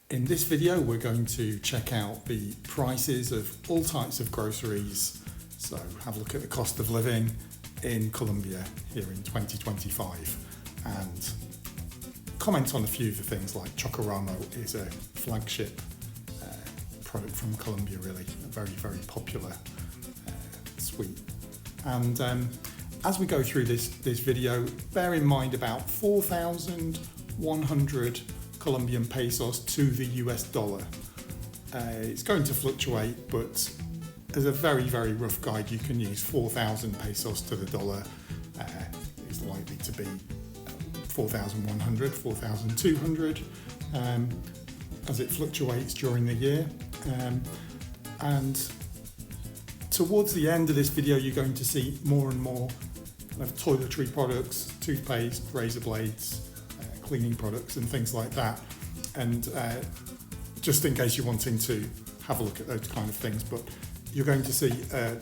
In this video, we're going to check out the prices of all types of groceries. So have a look at the cost of living in Colombia here in 2025 and comment on a few of the things like Chocoramo is a flagship product from Colombia, really, a very, very popular sweet. And as we go through this video, bear in mind about 4,100 Colombian pesos to the US dollar. It's going to fluctuate, but as a very, very rough guide, you can use 4,000 pesos to the dollar. It's likely to be 4,100, 4,200 as it fluctuates during the year. And towards the end of this video, you're going to see more and more kind of toiletry products, toothpaste, razor blades, cleaning products and things like that. And just in case you're wanting to have a look at those kind of things, but you're going to see a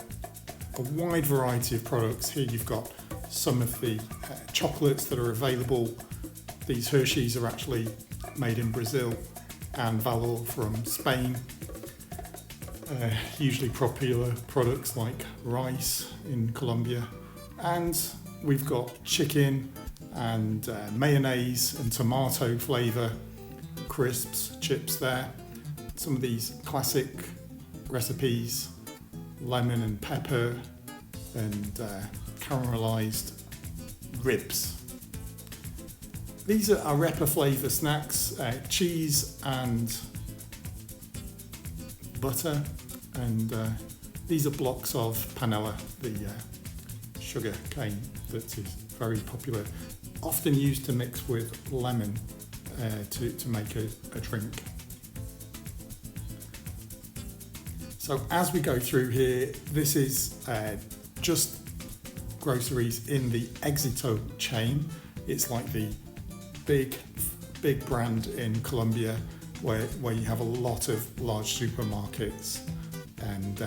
wide variety of products. Here you've got some of the chocolates that are available. These Hershey's are actually made in Brazil and Valor from Spain. Hugely popular products like rice in Colombia. And we've got chicken and mayonnaise and tomato flavour, crisps, chips there. Some of these classic recipes, lemon and pepper and caramelised ribs. These are arepa flavour snacks, cheese and butter, and these are blocks of panela, the sugar cane that is very popular, often used to mix with lemon to make a drink. So as we go through here, this is just groceries in the Exito chain. It's like the big brand in Colombia where you have a lot of large supermarkets, and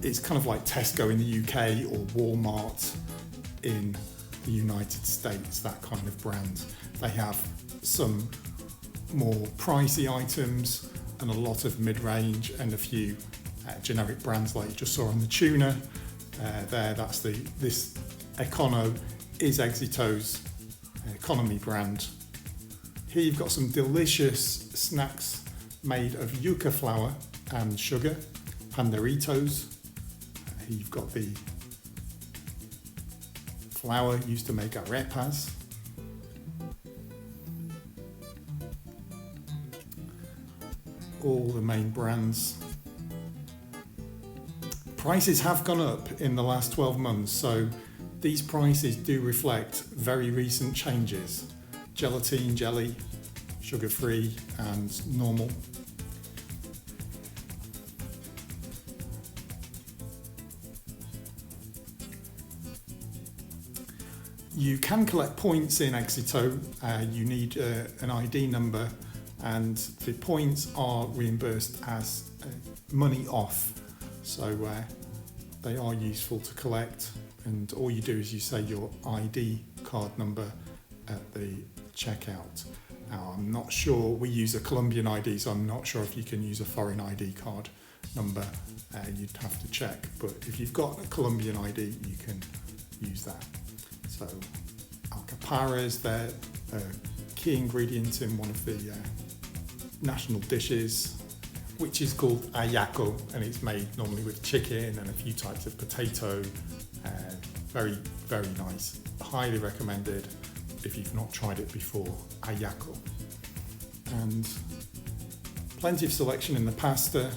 it's kind of like Tesco in the UK or Walmart in the United States, that kind of brand. They have some more pricey items and a lot of mid-range and a few generic brands like you just saw on the tuna. That's this Econo is Exito's economy brand. Here you've got some delicious snacks made of yuca flour and sugar, panderitos. Here you've got the flour used to make arepas. All the main brands. Prices have gone up in the last 12 months, so these prices do reflect very recent changes. Gelatine, jelly, sugar-free and normal. You can collect points in Exito. You need an ID number, and the points are reimbursed as money off. So they are useful to collect, and all you do is you say your ID card number at the checkout. Now, I'm not sure, we use a Colombian ID, so I'm not sure if you can use a foreign ID card number. You'd have to check, but if you've got a Colombian ID, you can use that. So alcaparras, they're a key ingredient in one of the national dishes, which is called ayaco, and it's made normally with chicken and a few types of potato. Very, very nice. Highly recommended if you've not tried it before, ayaco. And plenty of selection in the pasta.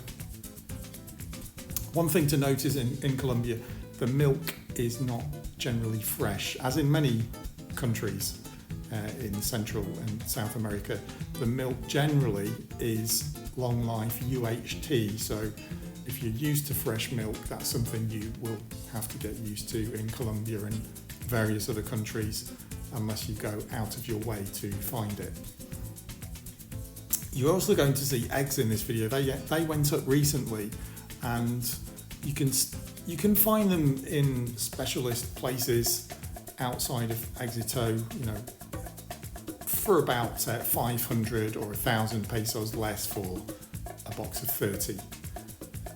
One thing to note is in Colombia, the milk is not generally fresh, as in many countries in Central and South America. The milk generally is long life UHT, so if you're used to fresh milk, that's something you will have to get used to in Colombia and various other countries, unless you go out of your way to find it. You're also going to see eggs in this video. They went up recently, and you can find them in specialist places outside of Exito, for about 500 or 1,000 pesos less for a box of 30.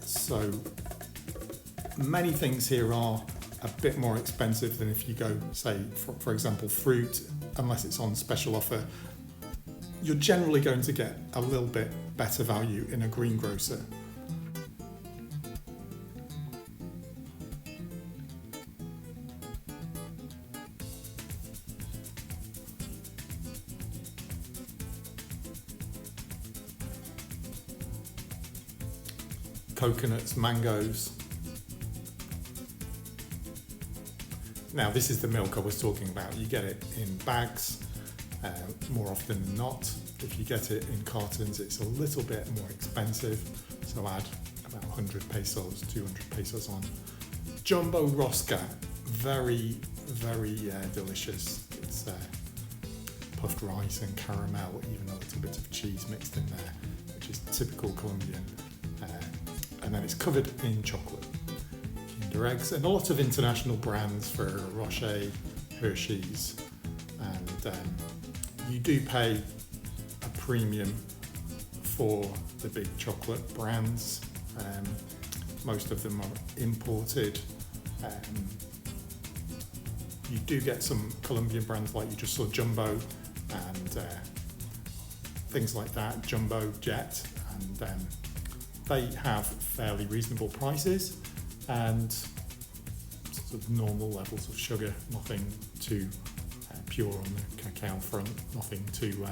So many things here are a bit more expensive than if you go, say, for example, fruit, unless it's on special offer. You're generally going to get a little bit better value in a greengrocer. Coconuts, mangoes. Now this is the milk I was talking about. You get it in bags more often than not. If you get it in cartons, it's a little bit more expensive. So add about 100 pesos, 200 pesos on. Jumbo rosca, very, very delicious. It's puffed rice and caramel, even a little bit of cheese mixed in there, which is typical Colombian. And then it's covered in chocolate. Kinder eggs and a lot of international brands for Rocher, Hershey's, and you do pay a premium for the big chocolate brands. Most of them are imported. You do get some Colombian brands like you just saw, Jumbo and things like that, Jumbo Jet, and they have fairly reasonable prices and sort of normal levels of sugar, nothing too pure on the cacao front, nothing too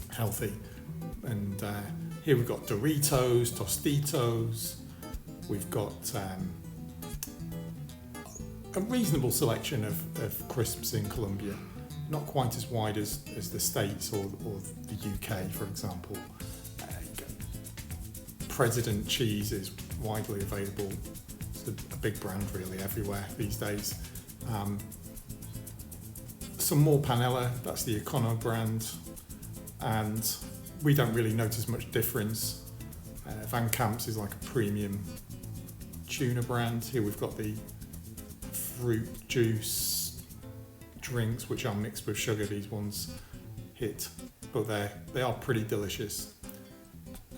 healthy. And here we've got Doritos, Tostitos, we've got a reasonable selection of crisps in Colombia, not quite as wide as the States or the UK, for example. President cheese is widely available. It's a big brand really everywhere these days. Some more panela, that's the Econo brand, and we don't really notice much difference. Van Camp's is like a premium tuna brand. Here we've got the fruit juice drinks, which are mixed with sugar. These ones hit, but they are pretty delicious.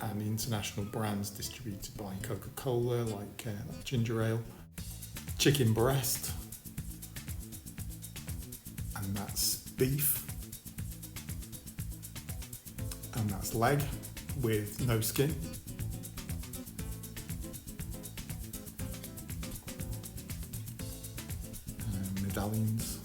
And the international brands distributed by Coca-Cola, like ginger ale, chicken breast, and that's beef, and that's leg with no skin. Medallions.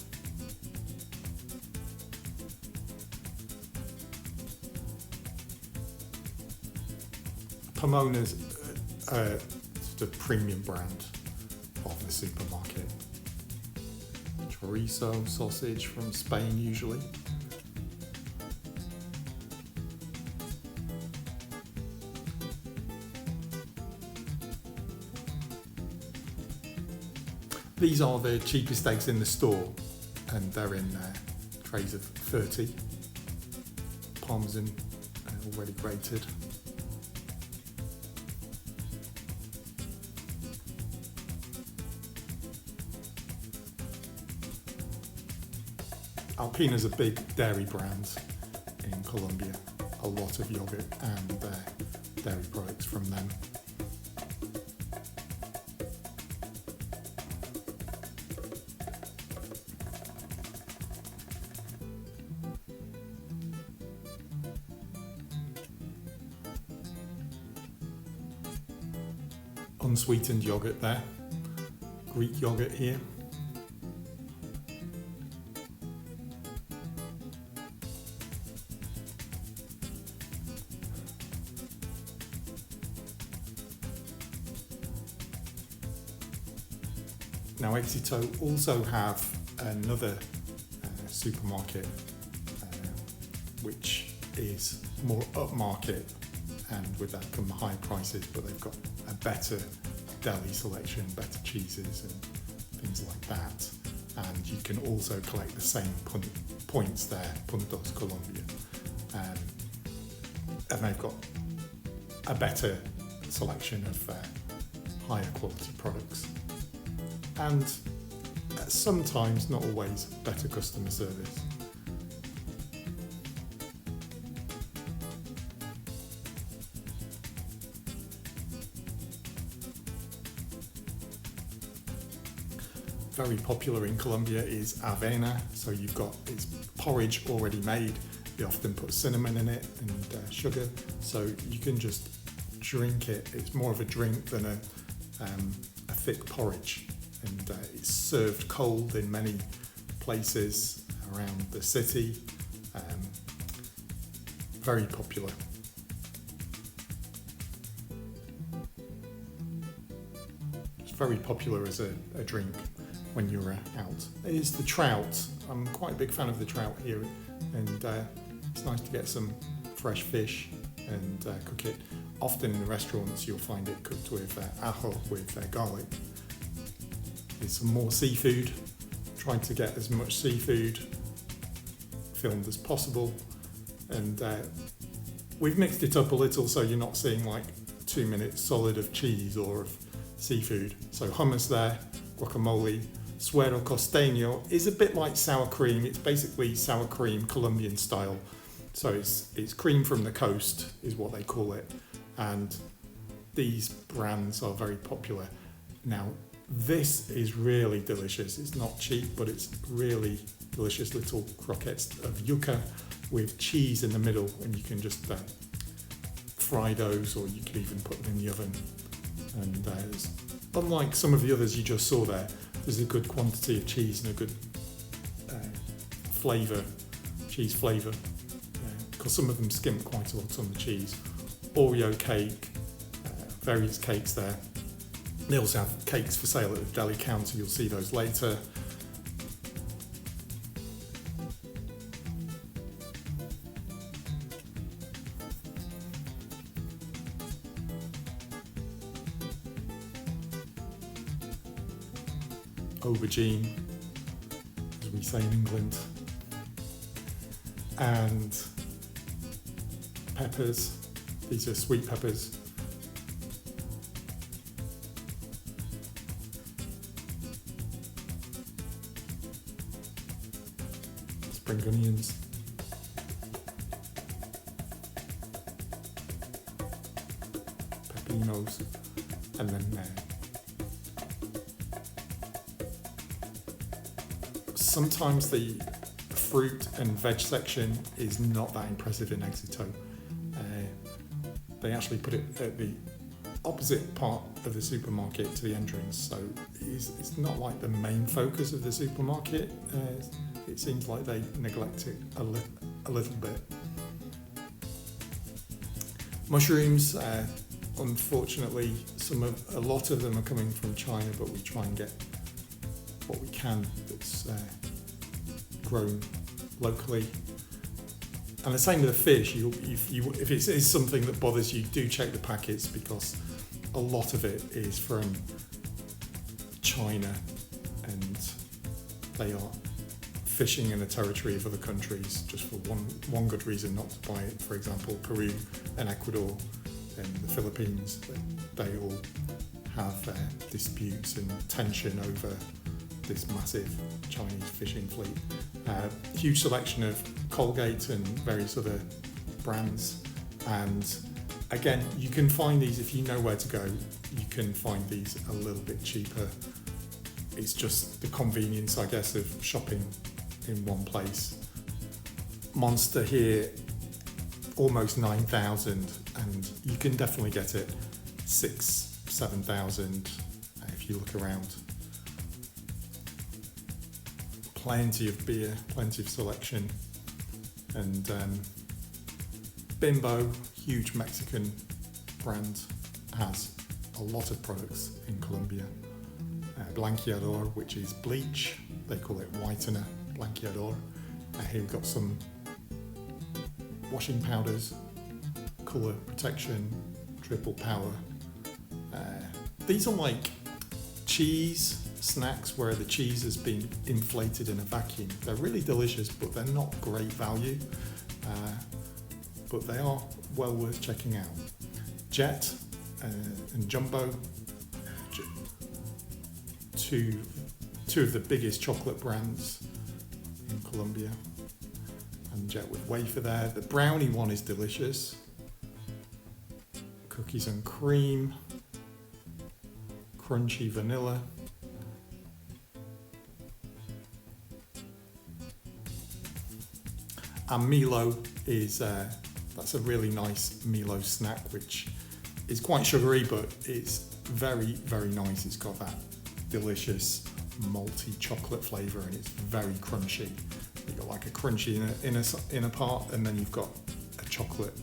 Pomona's sort of premium brand of the supermarket. Chorizo sausage from Spain usually. These are the cheapest eggs in the store, and they're in trays of 30. Parmesan already grated. Alpina's a big dairy brand in Colombia. A lot of yogurt and dairy products from them. Unsweetened yogurt there. Greek yogurt here. Now Exito also have another supermarket which is more upmarket, and with that come higher prices, but they've got a better deli selection, better cheeses and things like that. And you can also collect the same points there, Puntos Colombia. And they've got a better selection of higher quality products. And sometimes, not always, better customer service. very popular in Colombia is avena. So you've got it's porridge already made. They often put cinnamon in it and sugar, so you can just drink it. It's more of a drink than a thick porridge, and it's served cold in many places around the city. Very popular. It's very popular as a drink when you're out. It is the trout. I'm quite a big fan of the trout here, and it's nice to get some fresh fish and cook it. Often in the restaurants you'll find it cooked with ajo, with garlic. There's some more seafood. Trying to get as much seafood filmed as possible, and we've mixed it up a little so you're not seeing like 2 minutes solid of cheese or of seafood. So hummus there, guacamole. Suero costeño is a bit like sour cream. It's basically sour cream Colombian style. So it's cream from the coast is what they call it, and these brands are very popular. Now this is really delicious. It's not cheap, but it's really delicious little croquettes of yuca with cheese in the middle, and you can just fry those, or you could even put them in the oven. And unlike some of the others you just saw there, there's a good quantity of cheese and a good cheese flavour, because some of them skimp quite a lot on the cheese. Oreo cake, various cakes there. They also have cakes for sale at the deli counter, you'll see those later. Aubergine, as we say in England, and peppers. These are sweet peppers. Spring onions. Pepinos, and then sometimes the fruit and veg section is not that impressive in Exito. They actually put it at the opposite part of the supermarket to the entrance, so it's not like the main focus of the supermarket. It seems like they neglect it a little bit. Mushrooms, unfortunately, a lot of them are coming from China, but we try and get what we can that's grown locally. And the same with the fish. If it is something that bothers you, do check the packets, because a lot of it is from China, and they are fishing in the territory of other countries just for one good reason not to buy it. For example, Peru and Ecuador and the Philippines, they all have disputes and tension over this massive Chinese fishing fleet. Huge selection of Colgate and various other brands, and again, you can find these if you know where to go. You can find these a little bit cheaper. It's just the convenience, I guess, of shopping in one place. Monster here, almost 9,000, and you can definitely get it 6,000-7,000 if you look around. Plenty of beer, plenty of selection, and Bimbo, huge Mexican brand, has a lot of products in Colombia. Blanqueador, which is bleach, they call it whitener, Blanqueador. Here we've got some washing powders, colour protection, triple power. These are like cheese snacks where the cheese has been inflated in a vacuum. They're really delicious, but they're not great value. But they are well worth checking out. Jet and Jumbo, two of the biggest chocolate brands in Colombia. And Jet with wafer there. The brownie one is delicious. Cookies and cream, crunchy vanilla. And Milo is, that's a really nice Milo snack, which is quite sugary, but it's very, very nice. It's got that delicious malty chocolate flavour and it's very crunchy. You've got like a crunchy inner part, and then you've got a chocolate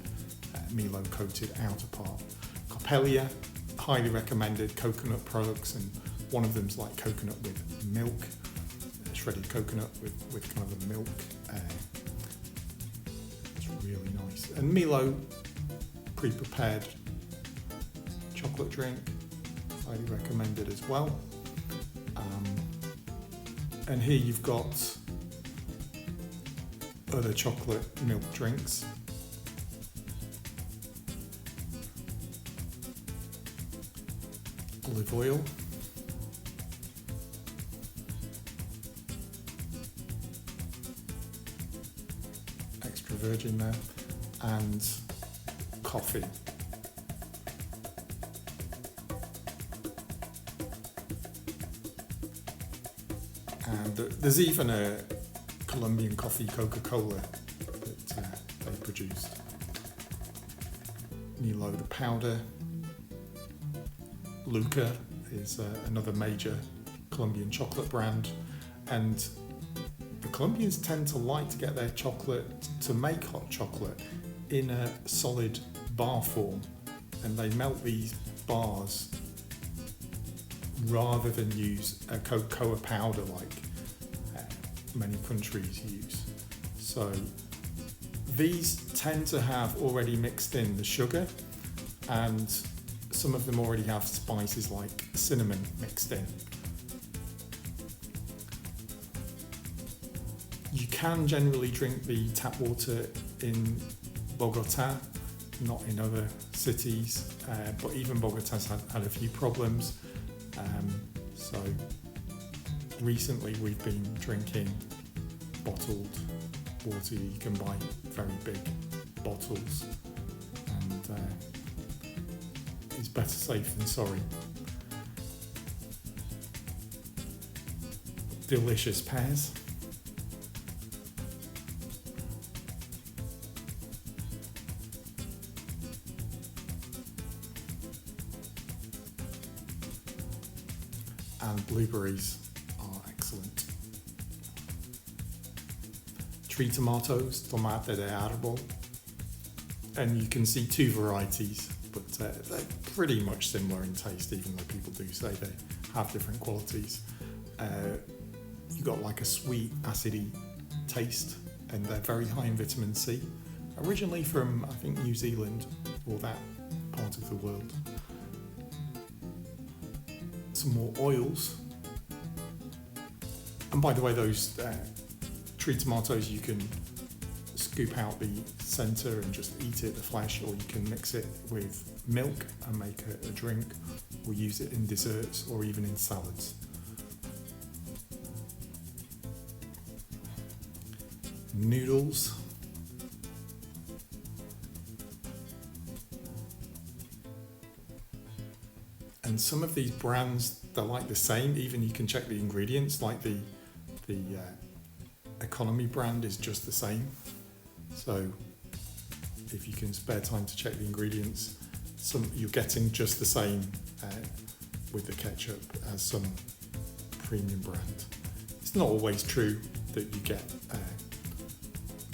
Milo coated outer part. Coppelia, highly recommended coconut products, and one of them's like coconut with milk, shredded coconut with kind of a milk. It's really nice. And Milo pre-prepared chocolate drink, highly recommended as well. And here you've got other chocolate milk drinks. Olive oil. Extra virgin there. And coffee. And there's even a Colombian coffee Coca-Cola that they produced. Milo the powder. Luca is another major Colombian chocolate brand, and the Colombians tend to like to get their chocolate, to make hot chocolate, in a solid bar form, and they melt these bars rather than use a cocoa powder like many countries use. So these tend to have already mixed in the sugar, and some of them already have spices like cinnamon mixed in. You can generally drink the tap water in Bogota, not in other cities, but even Bogota's had a few problems. So recently we've been drinking bottled water. You can buy very big bottles, and it's better safe than sorry. Delicious pears. And blueberries are excellent. Tree tomatoes, tomate de árbol. And you can see two varieties, but they're pretty much similar in taste, even though people do say they have different qualities. You got like a sweet, acidy taste, and they're very high in vitamin C. Originally from, I think, New Zealand, or that part of the world. Some more oils. And by the way, those tree tomatoes, you can scoop out the centre and just eat it, the flesh, or you can mix it with milk and make a drink, or use it in desserts or even in salads. Noodles. And some of these brands, they're like the same, even you can check the ingredients, like the economy brand is just the same. So if you can spare time to check the ingredients, you're getting just the same with the ketchup as some premium brand. It's not always true that you get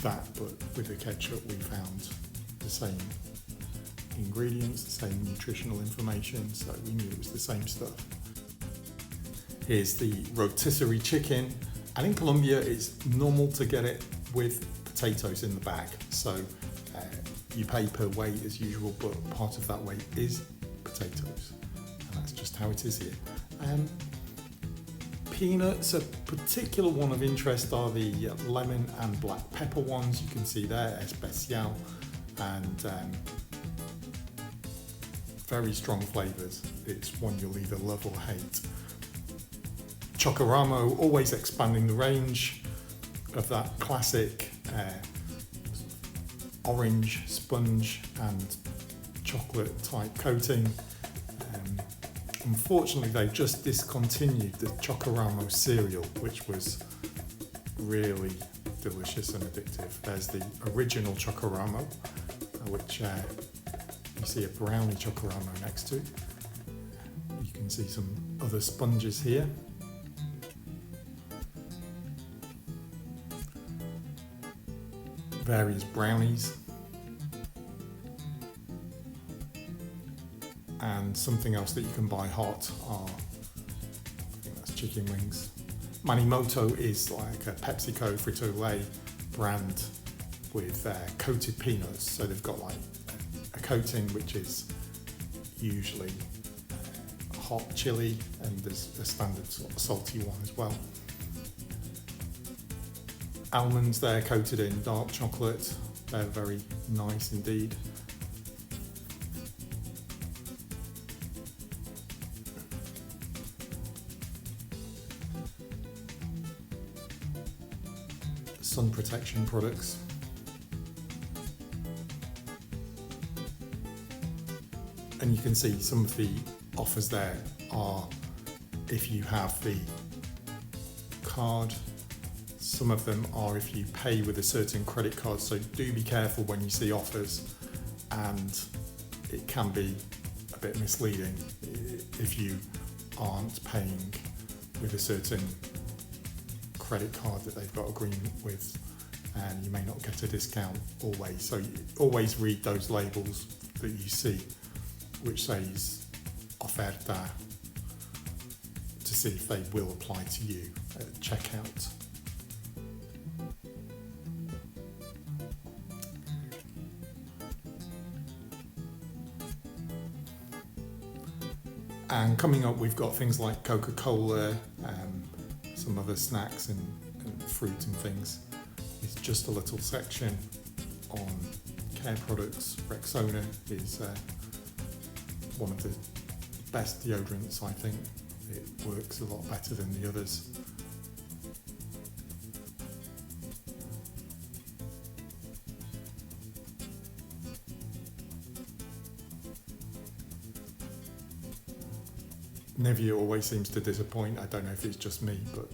that, but with the ketchup we found the same ingredients, the same nutritional information, so we knew it was the same stuff. Here's the rotisserie chicken, and in Colombia it's normal to get it with potatoes in the bag, so you pay per weight as usual, but part of that weight is potatoes, and that's just how it is here. Peanuts, a particular one of interest are the lemon and black pepper ones. You can see there, especial, and very strong flavours. It's one you'll either love or hate. Chocoramo, always expanding the range of that classic orange sponge and chocolate type coating. Unfortunately, they've just discontinued the Chocoramo cereal, which was really delicious and addictive. There's the original Chocoramo, which you see a brownie Chocoramo next to. You can see some other sponges here. Various brownies. And something else that you can buy hot are, I think that's chicken wings. Manimoto is like a PepsiCo Frito-Lay brand with coated peanuts. So they've got like a coating which is usually hot chili, and there's a standard sort of salty one as well. Almonds there coated in dark chocolate. They're very nice indeed. Sun protection products. And you can see some of the offers there are if you have the card. Some of them are if you pay with a certain credit card, so do be careful when you see offers, and it can be a bit misleading if you aren't paying with a certain credit card that they've got agreement with, and you may not get a discount always. So you always read those labels that you see which says oferta to see if they will apply to you at checkout. And coming up, we've got things like Coca-Cola, some other snacks and fruit and things. It's just a little section on care products. Rexona is one of the best deodorants, I think. It works a lot better than the others. Nivea always seems to disappoint. I don't know if it's just me, but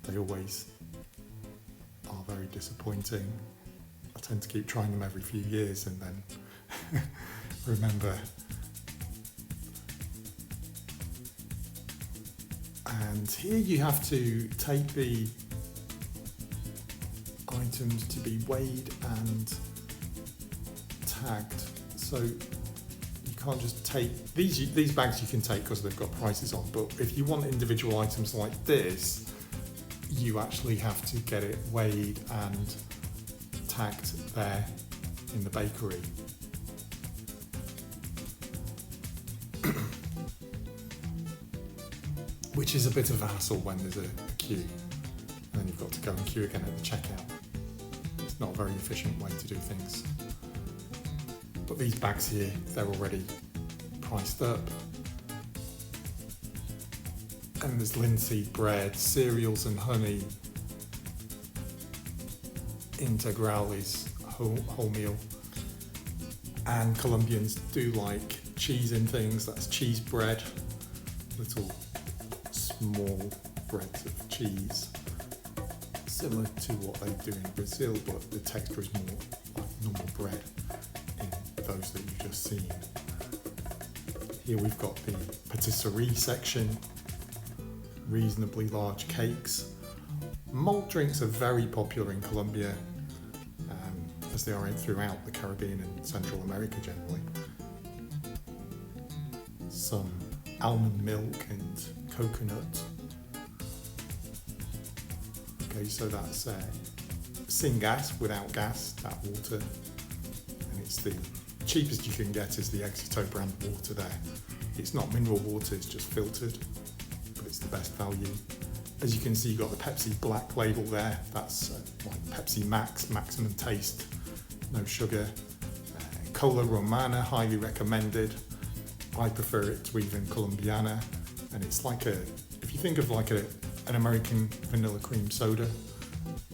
they always are very disappointing. I tend to keep trying them every few years and then remember. And here you have to take the items to be weighed and tagged. So you can't just take these bags you can take because they've got prices on, but if you want individual items like this, you actually have to get it weighed and tagged there in the bakery. Which is a bit of a hassle when there's a queue, and then you've got to go and queue again at the checkout. It's not a very efficient way to do things. But these bags here, they're already priced up. And there's linseed bread, cereals and honey. Integral is wholemeal. And Colombians do like cheese in things. That's cheese bread, little small breads of cheese, similar to what they do in Brazil, but the texture is more like normal bread in those that you've just seen. Here we've got the patisserie section, reasonably large cakes. Malt drinks are very popular in Colombia, as they are throughout the Caribbean and Central America generally. Some almond milk and coconut. Okay, so that's sin gas without gas, that water, and it's the cheapest you can get is the Exito brand water there. It's not mineral water, it's just filtered, but it's the best value. As you can see, you've got the Pepsi black label there. That's like Pepsi Max, maximum taste, no sugar. Cola Romana, highly recommended. I prefer it to even Colombiana, and it's like if you think of like an American vanilla cream soda,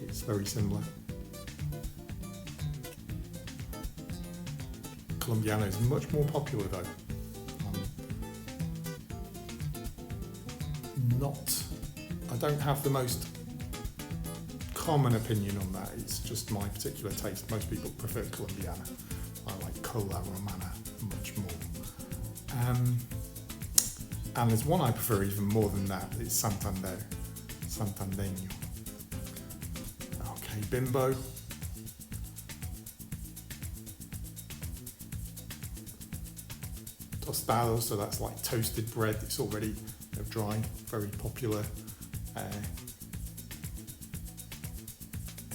it's very similar. Colombiana is much more popular though. I don't have the most common opinion on that. It's just my particular taste. Most people prefer Colombiana. I like Cola Romana much more. And there's one I prefer even more than that. It's Santandeño. Okay, Bimbo. Tostado, so that's like toasted bread. It's already dry, very popular. And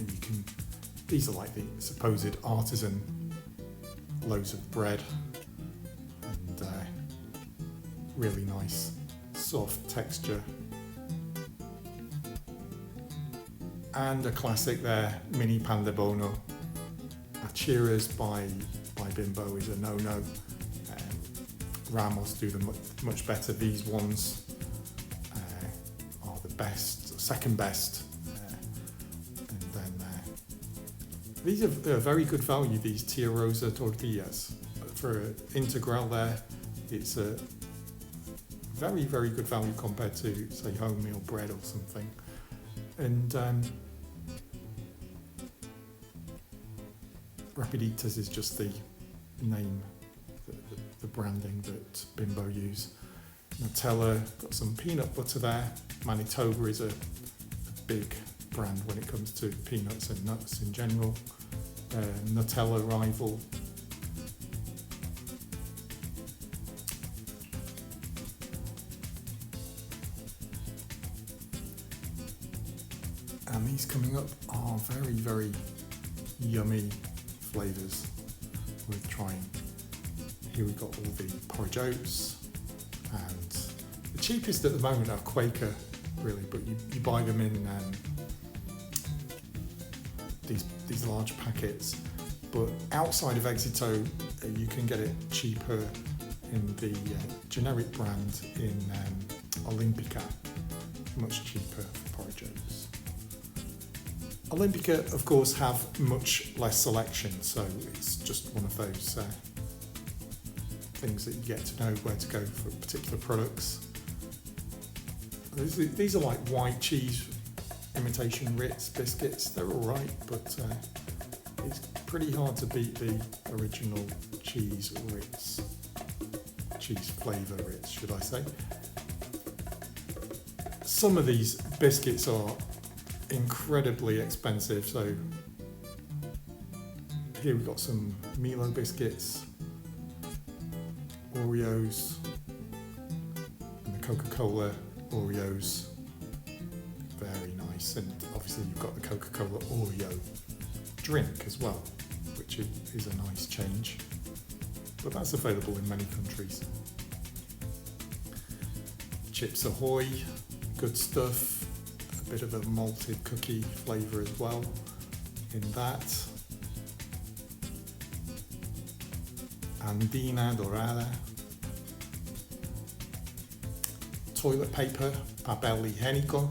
you can, these are like the supposed artisan loaves of bread, and really nice soft texture. And a classic there, mini pan de bono. Achiras by Bimbo is a no-no. Ramos do them much better. These ones are the best, second best. And then these are very good value, these Tia Rosa tortillas. For integral there, it's a very, very good value compared to, say, wholemeal bread or something. And Rapiditas is just the name, the branding that Bimbo use. Nutella, got some peanut butter there. Manitoba is a big brand when it comes to peanuts and nuts in general. Nutella rival. And these coming up are very, very yummy flavours worth trying. Here we've got all the porridge oats, and the cheapest at the moment are Quaker, really, but you buy them in these large packets. But outside of Exito, you can get it cheaper in the generic brand in Olympica, much cheaper for porridge oats. Olympica, of course, have much less selection, so it's just one of those things that you get to know where to go for particular products. These are like white cheese imitation Ritz biscuits. They're all right, but it's pretty hard to beat the original cheese Ritz, cheese flavour Ritz, should I say. Some of these biscuits are incredibly expensive, so here we've got some Milo biscuits, Oreos, and the Coca-Cola Oreos, very nice. And obviously you've got the Coca-Cola Oreo drink as well, which is a nice change, but that's available in many countries. Chips Ahoy, good stuff. A bit of a malted cookie flavour as well in that. Andina Dorada. Toilet paper, papel higiénico,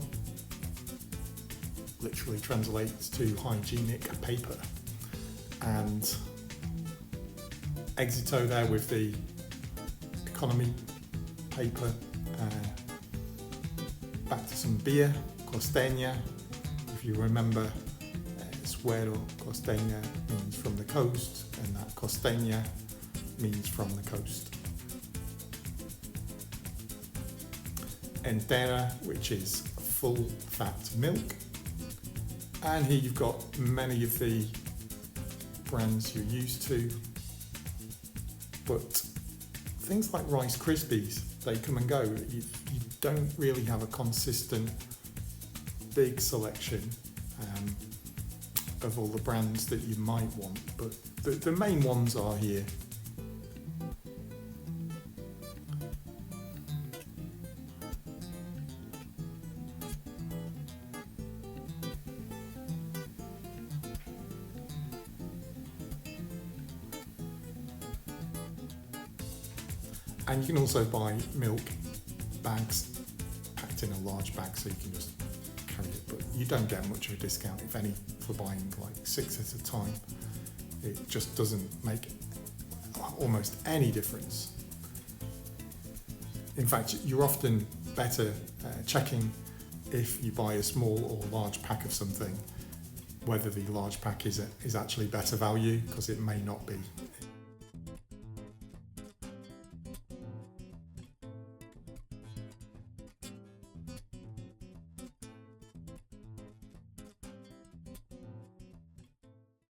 literally translates to hygienic paper. And Exito there with the economy paper. Back to some beer, Costeña. If you remember, Suero, Costeña means from the coast, and that Costeña means from the coast. Entera, which is full fat milk. And here you've got many of the brands you're used to, but things like Rice Krispies, they come and go. You don't really have a consistent big selection of all the brands that you might want, but the main ones are here. And you can also buy milk bags packed in a large bag, so you can just carry it, but you don't get much of a discount, if any, for buying like 6 at a time. It just doesn't make almost any difference. In fact, you're often better checking if you buy a small or large pack of something whether the large pack is actually better value, because it may not be.